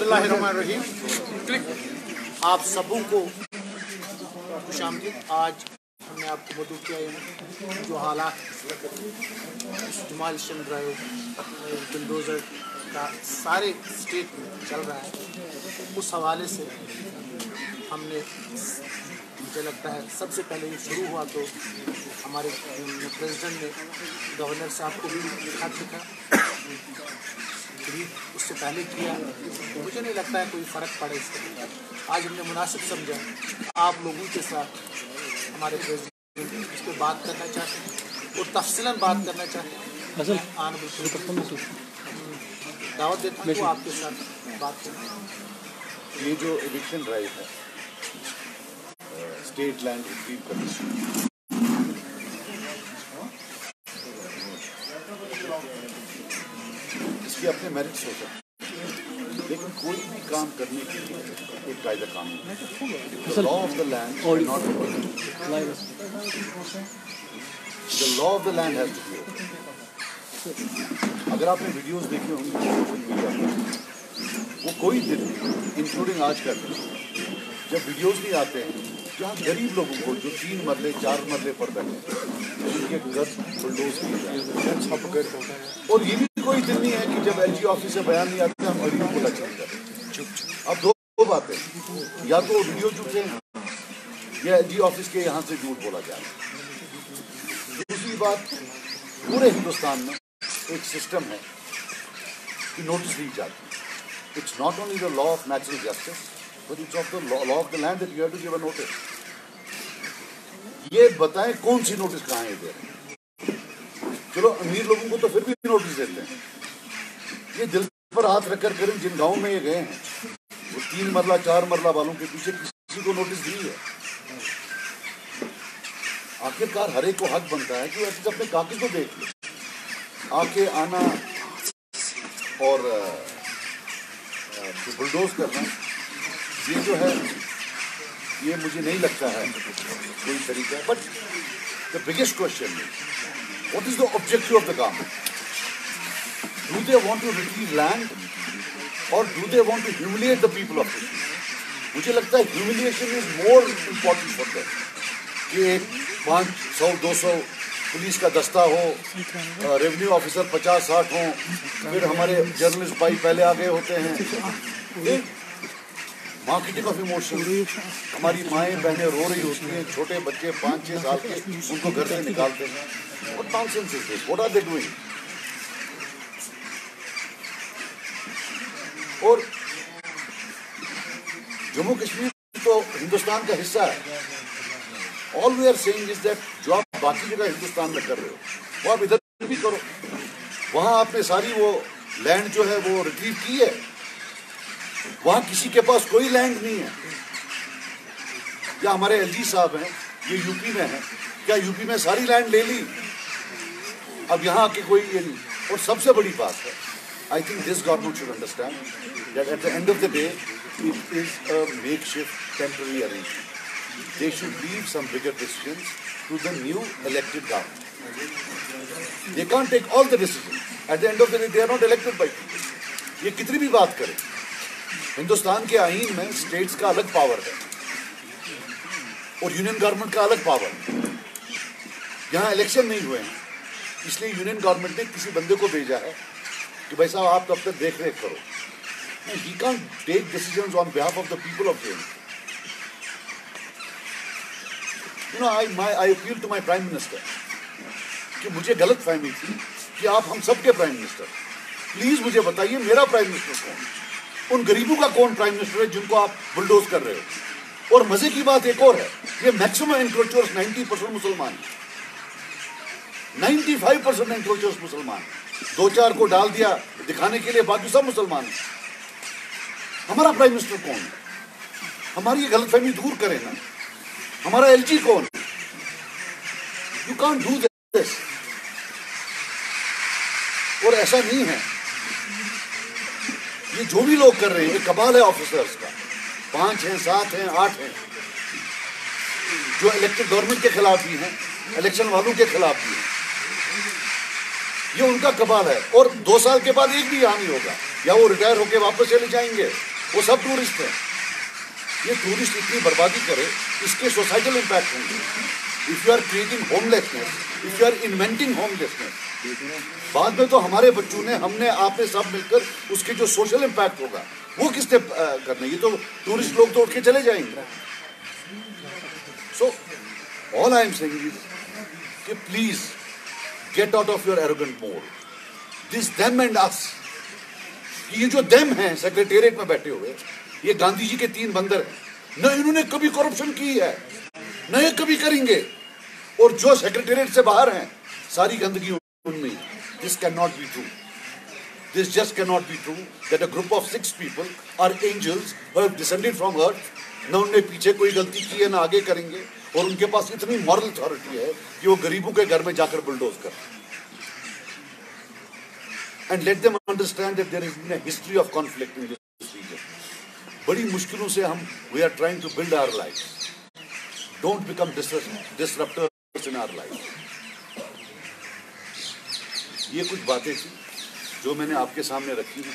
बिस्मिल्लाहिर्रहमानिर्रहीम। आप सबों को खुशामदीद। आज हमने आपको मदऊ किया है जो हालात डिमोलिशन ड्राइव बुलडोज़र का सारे स्टेट में चल रहा है, उस हवाले से हमने, मुझे लगता है सबसे पहले ये शुरू हुआ तो हमारे प्रेसिडेंट ने गवर्नर साहब को भी खत लिखा, उससे पहले किया, तो मुझे नहीं लगता है कोई फ़र्क पड़े इससे। आज हमने मुनासिब समझा आप लोगों के साथ हमारे प्रेसिडेंट इस पर बात करना चाहते हैं और तफसीलन बात करना चाहते हैं। दावत देता हूँ आपके साथ बात करना। ये जो एविक्शन ड्राइव है स्टेट लैंड रिट्रीव करने, इसके अपने मेरिट्स होते हैं, लेकिन कोई भी काम करने के लिए एक कायदा कानून है। Law of the land not the law of the land has to be. अगर आपने वीडियोस देखे होंगे सोशल मीडिया पर, वो कोई दिन इंक्लूडिंग आज का दिन जब वीडियोस नहीं आते हैं जहाँ गरीब लोगों को जो 3 मरले 4 मरले पर बैठे उनके घर बुलडोज किए जाए, और ये भी कोई दिन नहीं है कि जब LG ऑफिस से बयान नहीं आता हम गरीबों को लक्षण करें। अब दो बातें, या तो वीडियो झूठे हैं या LG ऑफिस के यहाँ से झूठ बोला जा रहा है। दूसरी बात, पूरे हिंदुस्तान में एक सिस्टम है कि नोटिस दी जाती है। It's not only the law of natural justice but it's of the law of the land that you have to give a notice. ये बताएं कौन सी नोटिस कहाँ है दे रहे हैं। चलो अमीर लोगों को तो फिर भी नोटिस देते हैं, ये दिल पर हाथ रखकर करें जिन गाँव में ये गए हैं वो 3 मरला 4 मरला वालों के पीछे किसी को नोटिस दी है। आखिरकार हर एक को हक बनता है कि ऐसे अपने कागज को देख ले, आके आना और बुलडोज करना, ये जो है ये मुझे नहीं लगता है कोई तरीका। But the biggest question is what is the objective of the government? Do they want to retrieve land और do they want to humiliate the people of this? मुझे लगता है humiliation is more important for them कि 500-200 police का दस्ता हो, revenue officer 50-60 हो, फिर हमारे जर्नलिस्ट भाई पहले आ गए होते हैं। मार्केटिंग ऑफ इमोशन, हमारी माएँ बहनें रो रही होती हैं, छोटे बच्चे 5-6 साल के उनको घर से निकालते हैं। What nonsense is this? What are they doing? और जम्मू कश्मीर तो हिंदुस्तान का हिस्सा है। All we are saying is that जो आप बाकी जगह हिंदुस्तान में कर रहे हो वो आप इधर भी करो। वहाँ आपने सारी वो लैंड जो है वो रिट्रीव की है, वहाँ किसी के पास कोई लैंड नहीं है। या हमारे LG साहब हैं, ये यूपी में हैं, क्या यूपी में सारी लैंड ले ली? अब यहाँ आके कोई ये नहीं। और सबसे बड़ी बात है, I think this government should understand that at the end of the day it is a makeshift temporary arrangement. They should leave some bigger decisions to the new elected government. They can't take all the decisions. At the end of the day, they are not elected by people. ये कितनी भी बात करें, हिंदुस्तान के आईन में states का अलग पावर है और यूनियन गवर्नमेंट का अलग पावर है. यहाँ इलेक्शन नहीं हुए हैं, इसलिए यूनियन गवर्नमेंट ने किसी बंदे को भेजा है कि भाई साहब आप तब तक देख रेख करो. He can't take decisions on behalf of the people of India. You know, I appeal to my Prime Minister कि मुझे गलत फहमी थी कि आप हम सब के प्राइम मिनिस्टर. प्लीज मुझे बताइए मेरा प्राइम मिनिस्टर कौन, उन गरीबों का कौन प्राइम मिनिस्टर है जिनको आप बुलडोज कर रहे हो. और मजे की बात एक और है, ये मैक्सिमम एनक्रोचर्स 90% मुसलमान, 95% एनक्रोचर्स मुसलमान. 2-4 को डाल दिया दिखाने के लिए, बाकी सब मुसलमान. हमारा प्राइम मिनिस्टर कौन है? हमारी ये गलतफहमी दूर करें ना. हमारा LG कौन? You can't do this. और ऐसा नहीं है, ये जो भी लोग कर रहे हैं ये कमाल है ऑफिसर्स का. 5 हैं, 7 हैं, 8 हैं जो इलेक्टेड गवर्नमेंट के खिलाफ भी हैं, इलेक्शन वालों के खिलाफ भी हैं. ये उनका कमाल है. और 2 साल के बाद एक भी यहाँ नहीं होगा, या वो रिटायर होकर वापस चले जाएंगे वो सब टूरिस्ट हैं। ये टूरिस्ट इतनी बर्बादी करे, इसके सोसाइटल इम्पैक्ट होंगे। If you are creating homelessness, if you are inventing homelessness, बाद में तो हमारे बच्चों ने, हमने, आपने सब मिलकर उसके जो सोशल इम्पैक्ट होगा वो किसने करना? ये तो टूरिस्ट लोग तो उठ के चले जाएंगे। So all I am saying is कि please get out of your arrogant mode, this them and us. ये जो देम हैं सेक्रेटेरिएट में बैठे हुए, ये गांधी जी के 3 बंदर हैं। न इन्होंने कभी करप्शन की है, न ये कभी करेंगे, और जो सेक्रेटेरिएट से बाहर हैं सारी गंदगी उनमें। This can not be true, this just can not be true that a group of 6 people are angels who have descended from earth. न उनने पीछे कोई गलती की है, न आगे करेंगे, और उनके पास इतनी मॉरल अथॉरिटी है कि वो गरीबों के घर में जाकर बुलडोज कर। And let them understand that there is been a history of conflict in this region. बड़ी मुश्किलों से हम we are trying to build our life. Don't become disruptors in our life. ये कुछ बातें थी जो मैंने आपके सामने रखी थी।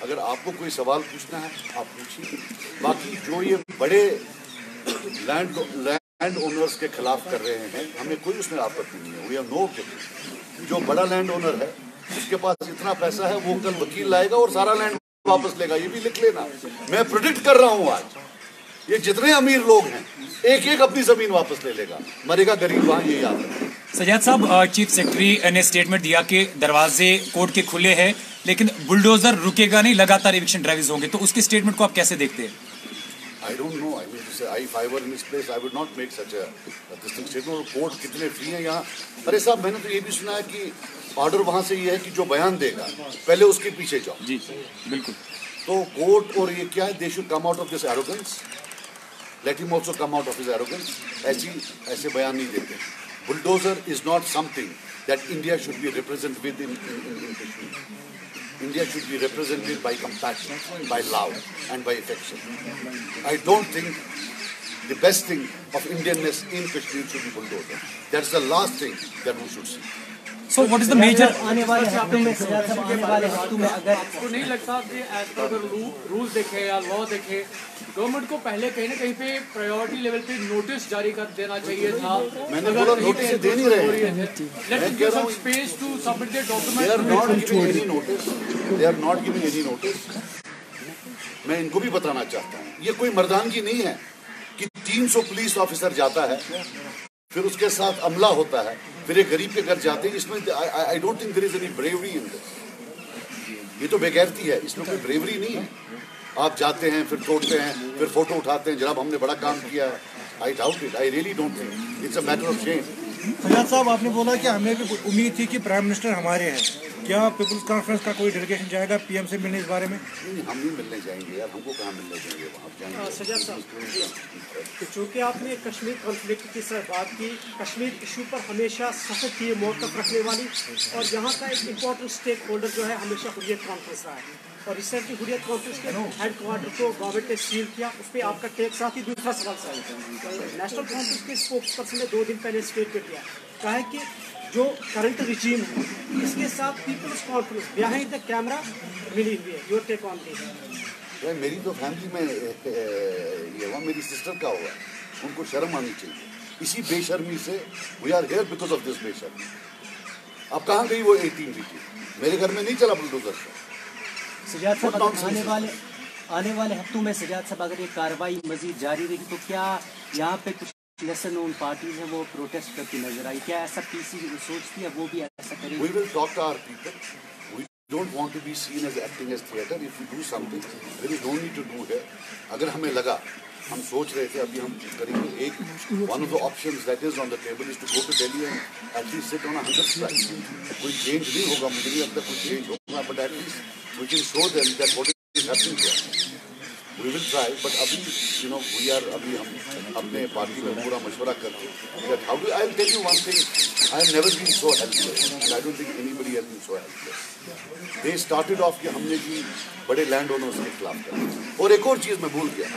अगर आपको कोई सवाल पूछना है आप पूछिए। बाकी जो ये बड़े लैंड ओनर्स के खिलाफ कर रहे हैं, हमें कोई उसमें आपत्ति नहीं है। We have no objection. जो बड़ा लैंड ओनर है उसके पास इतना पैसा है, वो कल वकील लाएगा और सारा लैंड वापस लेगा। ये भी लिख लेना। मैं प्रेडिक्ट कर रहा हूँ, आज ये जितने अमीर लोग हैं एक एक अपनी जमीन वापस ले लेगा, मरेगा गरीब वहां, ये याद रखें। सजाद साहब, चीफ सेक्रेटरी ने स्टेटमेंट दिया कि दरवाजे कोर्ट के खुले हैं, लेकिन बुलडोजर रुकेगा नहीं, लगातार एविक्शन ड्राइव्स होंगे। तो उसके स्टेटमेंट को आप कैसे देखते हैं? I don't know. I mean, to say, if I were in this place, I would not make such a distinct statement. Court कितने फ्री हैं यहाँ? अरे साहब, मैंने तो ये भी सुना है कि ऑर्डर वहाँ से ये है कि जो बयान देगा पहले उसके पीछे जाओ। जी बिल्कुल। तो कोर्ट और ये क्या है? They should come out of this arrogance. Let him also come out of his arrogance. ऐसे बयान नहीं देते। Bulldozer is not something that India should be represented with in Kashmir. India should be represented by compassion, by love, and by affection. I don't think the best thing of Indianness in Kashmir should be bulldozer. That's the last thing that we should see. So what is the major? आने वाले हफ्तों में अगर आपको नहीं लगता कि as per अगर रूल देखे या लॉ देखे, गवर्नमेंट को पहले कहीं ना कहीं पे प्रायोरिटी लेवल पे नोटिस जारी कर देना चाहिए था? मैंने बोला नोटिस दे नहीं रहे हैं। Let's give some space to submit the document. They are not giving any notice. They are not giving any notice. मैं इनको भी बताना चाहता हूँ, ये कोई मर्दानगी नहीं है कि 300 पुलिस ऑफिसर जाता है, फिर उसके साथ अमला होता है, फिर एक गरीब के घर जाते हैं। इसमें I don't think there is any bravery in this. ये तो बेगैरती है, इसमें कोई ब्रेवरी नहीं है। आप जाते हैं, फिर तोड़ते हैं, फिर फोटो उठाते हैं, जनाब हमने बड़ा काम किया है। I doubt it. I really don't think it's a matter of shame. Sajjad साहब, आपने बोला कि हमें भी उम्मीद थी कि प्राइम मिनिस्टर हमारे हैं। क्या पीपल्स कॉन्फ्रेंस का कोई डेलीगेशन जाएगा पीएम से मिलने इस बारे में? नहीं, हम नहीं मिलने जाएंगे यार, हमको कहाँ मिलने जाएंगे, वहाँ जाएंगे। सजाद साहब, चूँकि आपने कश्मीर कॉन्फ्लिक्ट की सर बात की, कश्मीर इशू पर हमेशा सख्त की मौक़िफ़ रखने वाली और यहाँ का एक इम्पोर्टेंट स्टेक होल्डर जो है हमेशा हुर्रियत कॉन्फ्रेंस रहा है। और रिसेंटली हुर्रियत कॉन्फ्रेंस के हेड क्वार्टर को गवर्नमेंट ने सील किया। उस पर आपका टेक साथ ही दूसरा सवाल नेशनल कॉन्फ्रेंस के स्पोक्स पर्सन ने 2 दिन पहले स्टेटमेंट दिया, कहा है कि जो करंट रिजीम है इसके साथ People's Conference behind the camera मिली हुई है। Your take on this? मेरी तो फैमिली में ये हुआ, मेरी सिस्टर का हुआ, उनको शर्म आनी चाहिए। इसी बेशर्मी से we are here because of this बेशर्मी। अब कहाँ गई वो 18 बीटी? मेरे घर में नहीं चला बुलडोजर से। सजाद साहब, आने वाले हफ्तों में सजाद साहब अगर ये कार्रवाई मजीद जारी रहेगी तो क्या यहाँ पे कुछ लेसन नोन पार्टीज हैं वो प्रोटेस्ट करती नजर आई? क्या ऐसा पीसी सोचती है वो भी ऐसा करेगी? We will talk to our people. We don't want to be seen as acting as theatre. If we do something, there is no need to do here. अगर हमें लगा, हम सोच रहे थे अभी हम करेंगे एक one of the options that is on the table is to go to Delhi and at least sit on a 100 strike. कोई change नहीं होगा, मुझे नहीं लगता कोई change होगा, but at least we can show them that what is happening here. We will try, but अभी we are अभी हम अपने पार्टी में पूरा मशवरा करके that how do I'll tell you one thing, I have never been so helpless and I don't think anybody has been so helpless. They started off कि हमने जी बड़े लैंड ओनर्स के खिलाफ किया। और एक और चीज़ मैं भूल गया,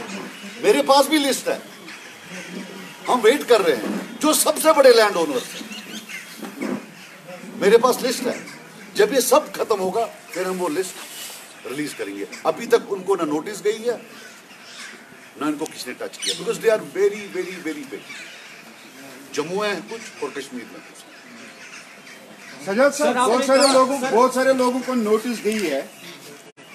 मेरे पास भी लिस्ट है, हम वेट कर रहे हैं जो सबसे बड़े लैंड ओनर्स हैं, मेरे पास लिस्ट है। जब ये सब खत्म होगा फिर हम वो लिस्ट रिलीज करेंगे। अभी तक उनको ना नोटिस गई है ना इनको किसने टच किया, because they are very very very big. Jammu है कुछ और कश्मीर में कुछ। सजाद साहब, बहुत सारे लोगों को नोटिस गई है,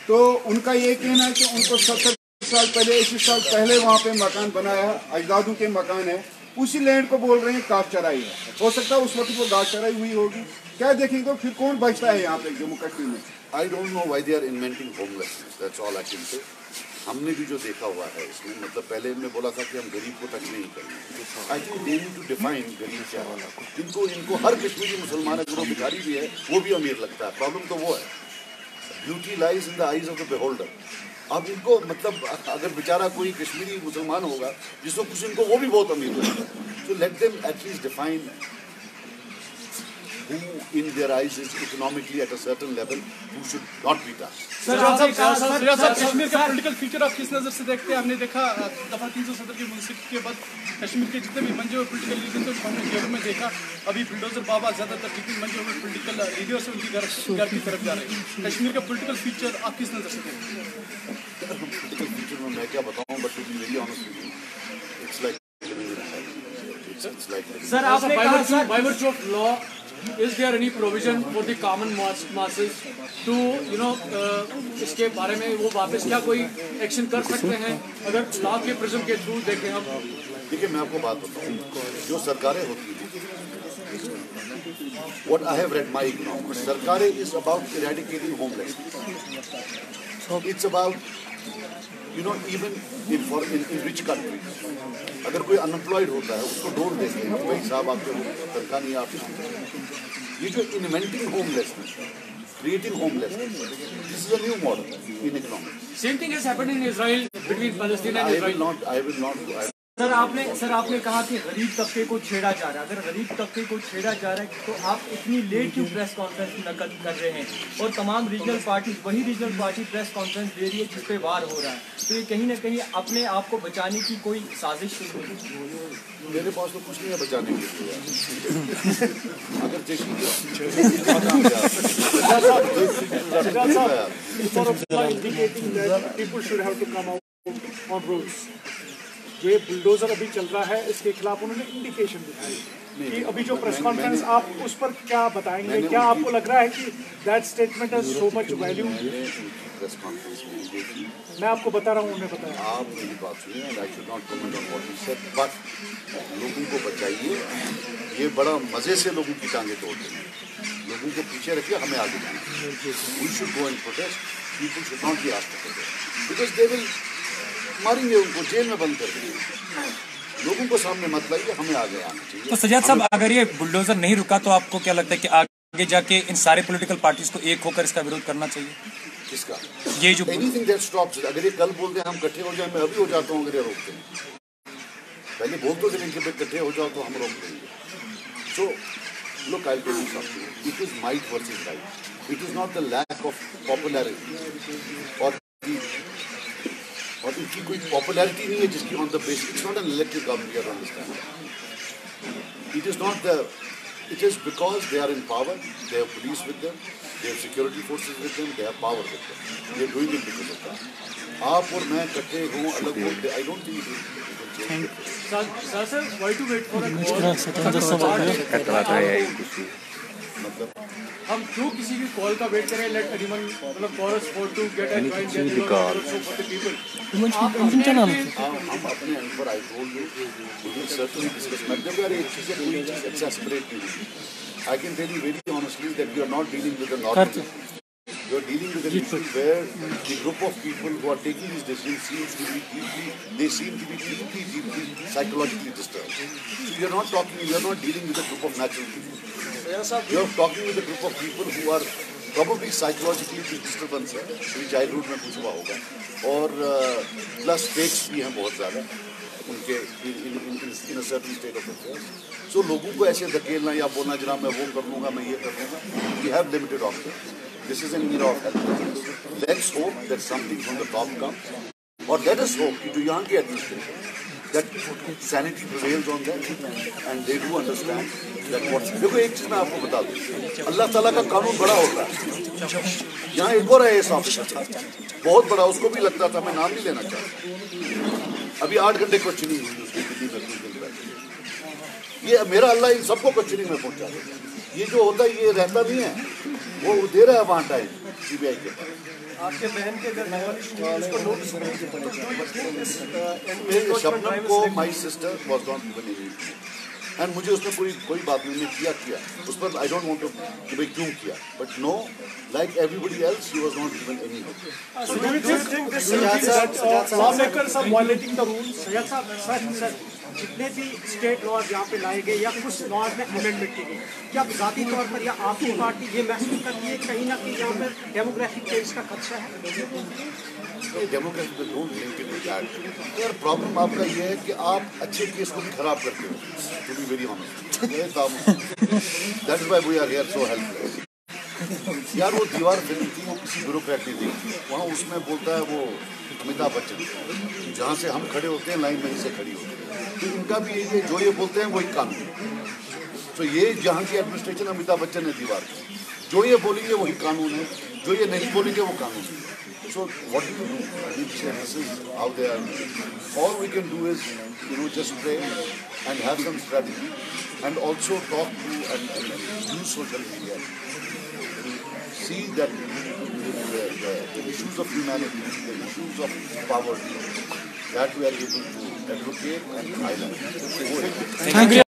तो उनका ये कहना है कि उनको 70 साल पहले 80 साल पहले वहाँ पे मकान बनाया, अजदादों के मकान है, उसी लैंड को बोल रहे हैं घास चराई है। हो सकता है उस वक्त वो घास चराई हुई होगी। क्या देखेंगे तो फिर कौन बचता है यहाँ पे जम्मू कश्मीर में? I don't know why they are inventing homelessness, that's all I can say. हमने भी जो देखा हुआ है इसमें, मतलब पहले हमने बोला था कि हम गरीब को टच नहीं करेंगे। I think they need to define गरीब क्या है। इनको हर कश्मीरी मुसलमान अगर वो भिखारी भी है वो भी अमीर लगता है। प्रॉब्लम तो वो है, beauty lies in the eyes of the beholder. अब इनको मतलब अगर बेचारा कोई कश्मीरी मुसलमान होगा जिसको कुछ, इनको वो भी बहुत अमीर लगता है। So let them at least define who in their eyes is economically at a certain level, who should not be touched. Kashmir का पॉलिटिकल फ्यूचर आप किस नज़र से देखते हैं? हमने देखा दफा 370 की मुंसिफ के बाद कश्मीर के जितने भी मंजे हुए पोलिटिकल लीडर थे हमने जेलों में देखा। अभी बुलडोजर बाबा ज़्यादातर जितने मंजे हुए पोलिटिकल लीडर से उनकी घर की तरफ जा रहे हैं। कश्मीर का पॉलिटिकल फ्यूचर आप किस नज़र से देखते हैं? पॉलिटिकल फ्यूचर में मैं क्या बताऊं, but to be very honest with you, it's like it's like Sir, आपने कहा by virtue of law, is there any provision for the common masses to इसके बारे में वो वापस क्या कोई एक्शन कर सकते हैं अगर लॉ के प्रिज्म के थ्रू देखें हम? देखिए मैं आपको बात बताऊं, जो सरकारें होती हैं, what I have read my economics, सरकारें is about eradicating homelessness. It's about even in rich countries, अगर कोई अनएम्प्लॉयड होता है उसको डोर देते हैं, भाई साहब आपके तनख्वाह नहीं, आप ये जो inventing homelessness, creating homelessness, this is a new model in economics. Same thing has happened in Israel between Palestine and Israel. I will not. Sir आपने कहा कि गरीब तबके को छेड़ा जा रहा है। अगर गरीब तबके को छेड़ा जा रहा है तो आप इतनी लेट क्यों प्रेस कॉन्फ्रेंस नकद कर रहे हैं? और तमाम रीजनल पार्टी, वही रीजनल पार्टी प्रेस कॉन्फ्रेंस दे रही है जिस पे वार हो रहा है, तो ये कहीं ना कहीं अपने आप को बचाने की कोई साजिश मेरे पास तो कुछ नहीं है बचाने के लिए। अगर ये बुलडोजर अभी चल रहा है, इसके खिलाफ उन्होंने इंडिकेशन दिखाई कि अभी जो प्रेस कॉन्फ्रेंस, आप उस पर क्या बताएंगे? क्या आपको लग रहा है कि that statement has so much value? Press conference में देखी, मैं आपको बता रहा हूँ, उन्हें बताया। आप मेरी बात सुनिए, I should not comment on what he said, but लोगों को बचाइए। ये बड़ा मजे से लोगों की टांगे तोड़ते हैं। लोगों को पीछे रखिए, हमें आगे जाना है। We should go and protest, people should not be asked to protest, because they will मारेंगे, उनको जेल में बंद कर देंगे। लोगों को सामने मत लाइए, हमें आगे आना चाहिए। तो सजाद साहब, अगर ये बुलडोजर नहीं रुका तो आपको क्या लगता है कि आगे जाके इन सारे पॉलिटिकल पार्टीज को एक होकर इसका विरोध करना चाहिए? किसका? ये जो एनीथिंग दैट स्टॉप्स, अगर ये कल बोलते हैं हम इकट्ठे हो जाए, मैं अभी हो जाता हूँ अगर ये रोकते हैं। पहले बोल तो देंगे कि इकट्ठे हो जाओ तो हम रोक देंगे। सो look, I'll tell you something. It is might versus right. It is not the lack of popularity और इनकी कोई पॉपुलैरिटी नहीं है जिसकी on the base, it's not an elected government, you understand. It is not the, it is because they are in power, they have police with them, they have security forces with them, they have power with them, they are doing it because of that. आप और मैं इकट्ठे हों, अलग हों, I don't think sir why to wait for a मतलब हम क्यों किसी की कॉल का वेट करें? लेट एनीवन, मतलब course for to get and join there for the people. हम अपने एंड पर, I told you, we will certainly discuss. मतलब यार एक चीज़ है, कोई चीज़ एक्सेसरेट नहीं है। I can tell you very honestly that you are not dealing with the normal, you are dealing with an issue where the group of people who are taking these decisions seem to be deeply psychologically disturbed. So you are not dealing with a group of natural people. You are talking with a group of people who are probably psychologically disturbance है, जो childhood में कुछ हुआ होगा, और plus stakes भी हैं बहुत ज़्यादा उनके in a certain state of affairs. So लोगों को ऐसे धकेलना या बोलना जनाब मैं वो कर लूँगा, मैं ये कर लूँगा, we have limited options. This is an era of helplessness. Let's hope that something from the top comes, or let us hope कि जो यहाँ के administration, that sanity prevails on them and they do understand that what. देखो एक चीज मैं आपको बता दूं, अल्लाह ताला का कानून बड़ा होता है. यहाँ एक और है ऑफिसर बहुत बड़ा, उसको भी लगता था, मैं नाम नहीं लेना चाहता, अभी 8 घंटे क्वेश्चनिंग हुई उसकी दिल्ली में कुछ दिन पहले. ये मेरा अल्लाह इन सबको क्वेश्चनिंग में पहुंचा देता. ये जो होता है ये रहता नहीं है, वो दे रहा है वहाँ टाइम CBI के पास. आपके बहन के घर उसको नोटिस शबनम को my sister was not given any, and मुझे उसमें कोई बात नहीं किया उस पर. आई डोंट वांट टू कि भाई क्यों किया, but no, like everybody else she was not given any. lawmakers are violating the rules. Sir जितने भी स्टेट लॉज यहाँ पे लाए गए या कुछ लॉज में अमेंडमेंट की गई, क्या ज़ाती तौर पर या आपकी पार्टी ये महसूस करती है कहीं ना कहीं यहाँ पर डेमोग्राफिक चेंज का खदशा है? डेमोक्रेसी पे don't link it with that. यार प्रॉब्लम आपका ये है कि आप अच्छे केस को भी खराब करते हो, to be very honest. That is why we are here so helpless. यार वो दीवार फिल्म थी, वो किसी ब्यूरोक्रेट ने दी, वहाँ उसमें बोलता है वो अमिताभ बच्चन, जहाँ से हम खड़े होते हैं लाइन वहीं से खड़ी होती है. तो इनका भी ये जो ये बोलते हैं वही कानून. तो ये जहाँ की एडमिनिस्ट्रेशन अमिताभ बच्चन ने दीवार की, जो ये बोलेंगे वही कानून है, जो ये नहीं बोलेंगे वो कानून है. So what do you do? This is how they are. All we can do is, just pray and have some strategy, and also talk to and use social media. See that the issues of humanity, the issues of poverty, that we are able to advocate and highlight. Thank you.